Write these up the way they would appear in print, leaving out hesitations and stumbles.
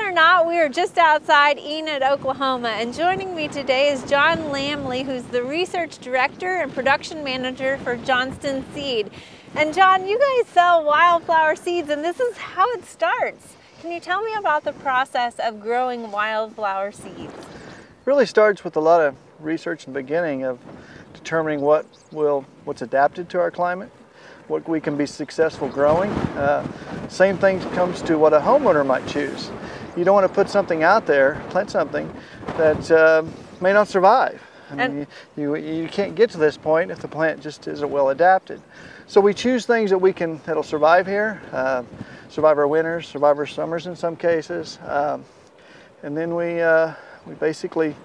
or not, we are just outside Enid, Oklahoma, and joining me today is John Lamley, who's the Research Director and Production Manager for Johnston Seed. And John, you guys sell wildflower seeds, and this is how it starts. Can you tell me about the process of growing wildflower seeds? It really starts with a lot of research in the beginning of determining what's adapted to our climate, what we can be successful growing. Same thing comes to what a homeowner might choose. You don't want to put something out there, plant something that may not survive. I mean, you can't get to this point if the plant just isn't well adapted. So we choose things that'll survive here, survive our winters, survive our summers in some cases, and then we basically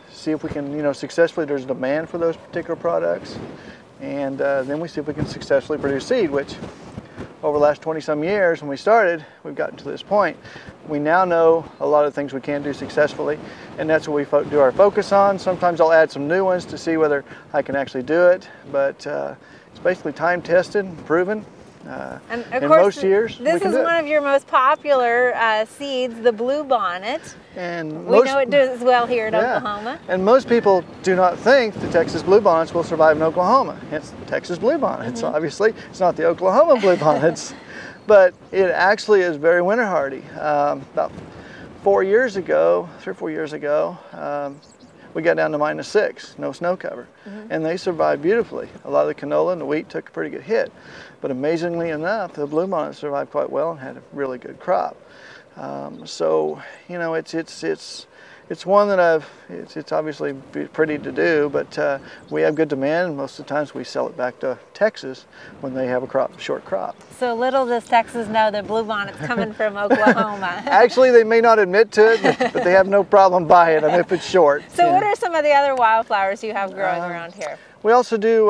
see if we can, successfully, there's demand for those particular products, and then we see if we can successfully produce seed, which over the last 20-some years when we started, we've gotten to this point. We now know a lot of things we can do successfully, and that's what we do our focus on. Sometimes I'll add some new ones to see whether I can actually do it, but it's basically time-tested, proven. And of in course, most years, this is one of your most popular seeds, the Bluebonnet. And we know it does well here in Oklahoma. And most people do not think the Texas Bluebonnets will survive in Oklahoma. Hence Texas Bluebonnets. Obviously, it's not the Oklahoma Bluebonnets, but it actually is very winter hardy. About 4 years ago, 3 or 4 years ago, we got down to -6, no snow cover, and they survived beautifully. A lot of the canola and the wheat took a pretty good hit, but amazingly enough, the Bluebonnet survived quite well and had a really good crop. So it's one that it's obviously pretty to do, but we have good demand, and most of the times we sell it back to Texas when they have a short crop. So little does Texas know that Bluebonnet's coming from Oklahoma. Actually, they may not admit to it, but they have no problem buying them if it's short. So what are some of the other wildflowers you have growing around here? We also do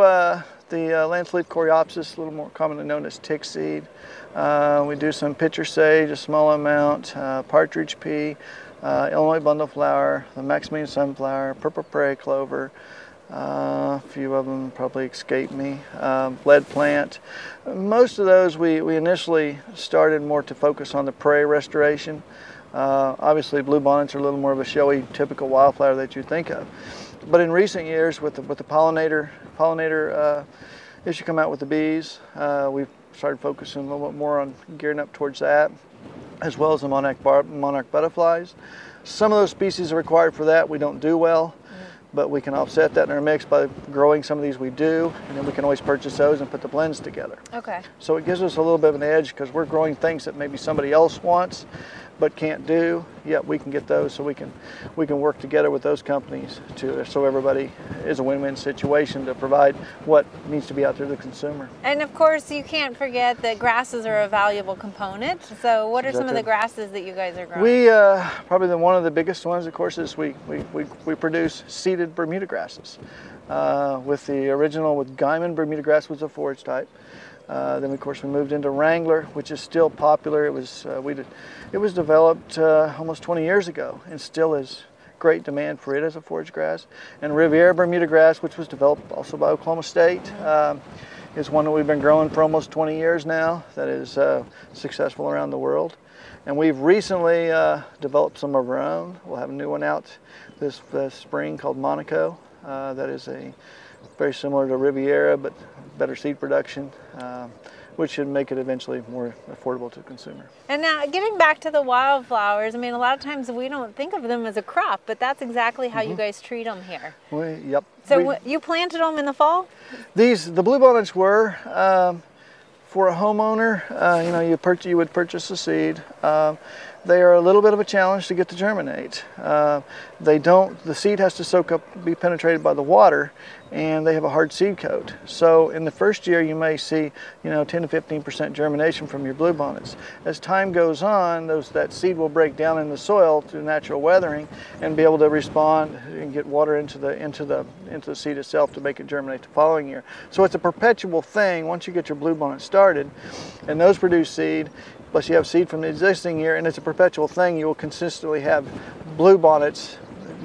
the Landslip Coreopsis, a little more commonly known as tick seed. We do some pitcher sage, a small amount, partridge pea, Illinois bundleflower, the Maximilian sunflower, purple prairie clover, a few of them probably escape me, lead plant. Most of those we initially started more to focus on the prairie restoration. Obviously Bluebonnets are a little more of a showy, typical wildflower that you think of. But in recent years with the pollinator issue come out with the bees, we've started focusing a little bit more on gearing up towards that, as well as the monarch butterflies. Some of those species are required for that. We don't do well, but we can offset that in our mix by growing some of these we do, and then we can always purchase those and put the blends together. Okay. So it gives us a little bit of an edge because we're growing things that maybe somebody else wants but can't do, yet we can get those, so we can work together with those companies so everybody is a win-win situation to provide what needs to be out there to the consumer. And of course, you can't forget that grasses are a valuable component. So what are some of the grasses that you guys are growing? We probably one of the biggest ones, of course, is we produce seeded Bermuda grasses. With the original, with Guyman, Bermuda grass was a forage type. Then of course we moved into Wrangler, which is still popular. It was developed almost 20 years ago and still is great demand for it as a forage grass. And Riviera Bermuda grass, which was developed also by Oklahoma State, is one that we've been growing for almost 20 years now that is successful around the world. And we've recently developed some of our own. We'll have a new one out this spring called Monaco. That is very similar to Riviera, but better seed production, which should make it eventually more affordable to the consumer. And now, getting back to the wildflowers, I mean, a lot of times we don't think of them as a crop, but that's exactly how you guys treat them here. Yep. So you planted them in the fall? The Bluebonnets were, for a homeowner, you would purchase a seed. They are a little bit of a challenge to get to germinate. The seed has to be penetrated by the water, and they have a hard seed coat. So in the first year you may see 10 to 15% germination from your Bluebonnets. As time goes on, that seed will break down in the soil through natural weathering and be able to respond and get water into the seed itself to make it germinate the following year. So it's a perpetual thing. Once you get your Bluebonnet started and those produce seed, plus you have seed from the existing year, and it's a perpetual thing, you will consistently have Bluebonnets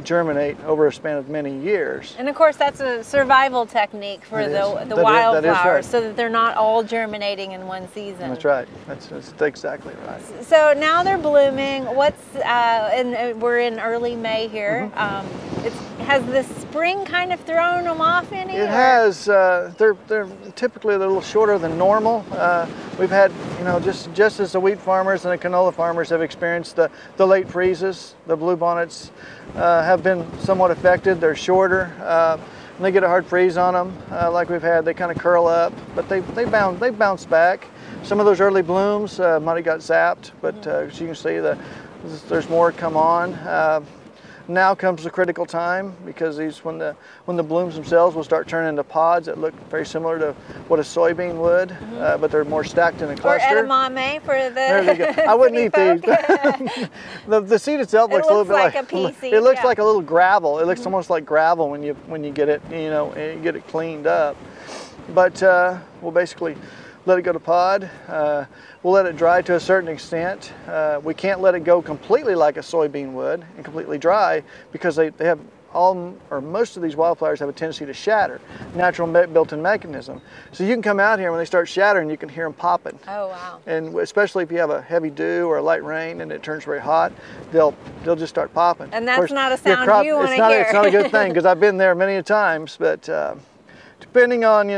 germinate over a span of many years. And of course, that's a survival technique for the wildflowers, so that they're not all germinating in one season. That's right. That's exactly right. So now they're blooming. And we're in early May here. Has the spring kind of thrown them off any? It has. They're typically a little shorter than normal. We've had, just as the wheat farmers and the canola farmers have experienced the late freezes, the bluebonnets have been somewhat affected. They're shorter. When they get a hard freeze on them, like we've had, they kind of curl up, but they bounce back. Some of those early blooms might have got zapped, but as you can see, there's more come on. Now comes the critical time, because when the blooms themselves will start turning into pods that look very similar to what a soybean would, but they're more stacked in a cluster. Or edamame for the There they go. I wouldn't eat these. the seed itself looks a little bit like a pea seed. It looks like a little gravel. It looks almost like gravel when you get it, you get it cleaned up. But we'll basically let it go to pod. We'll let it dry to a certain extent. We can't let it go completely like a soybean would and completely dry, because they have most of these wildflowers have a tendency to shatter, natural built-in mechanism. So you can come out here when they start shattering, you can hear them popping. Oh wow! And especially if you have a heavy dew or a light rain and it turns very hot, they'll just start popping. And that's not a sound you want to hear. It's not a good thing, because I've been there many times. But depending on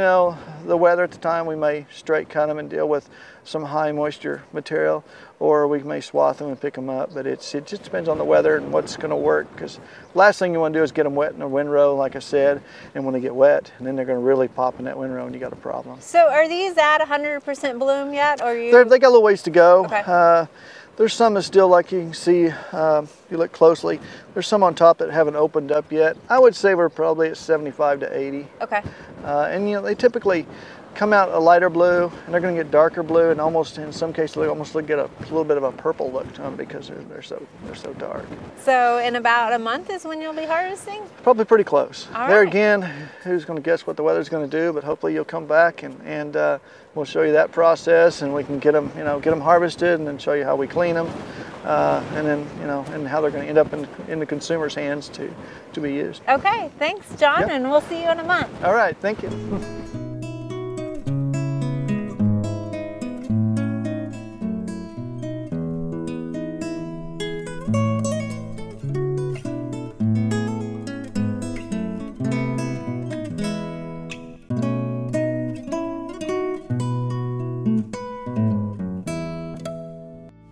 the weather at the time, we may straight cut them and deal with some high moisture material, or we may swath them and pick them up. But it just depends on the weather and what's going to work, because last thing you want to do is get them wet in a windrow, like I said, and when they get wet, and then they're going to really pop in that windrow and you got a problem. So are these at 100% bloom yet, or they got a little ways to go. Okay. There's some that still, like you can see, if you look closely, there's some on top that haven't opened up yet. I would say we're probably at 75 to 80. Okay. And they typically come out a lighter blue, and they're going to get darker blue, and almost in some cases they almost get a little bit of a purple look to them, because they're so dark. So in about a month is when you'll be harvesting? Probably pretty close. All there right. Again, who's going to guess what the weather's going to do? But hopefully you'll come back and we'll show you that process, and we can get them harvested, and then show you how we clean them, and then and how they're going to end up in the consumer's hands to be used. Okay, thanks, John, Yep. and we'll see you in a month. All right, thank you.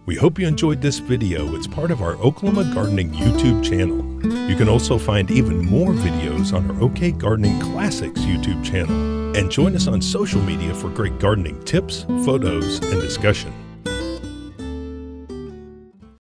We hope you enjoyed this video. It's part of our Oklahoma Gardening YouTube channel. You can also find even more videos on our OK Gardening Classics YouTube channel. And join us on social media for great gardening tips, photos, and discussion.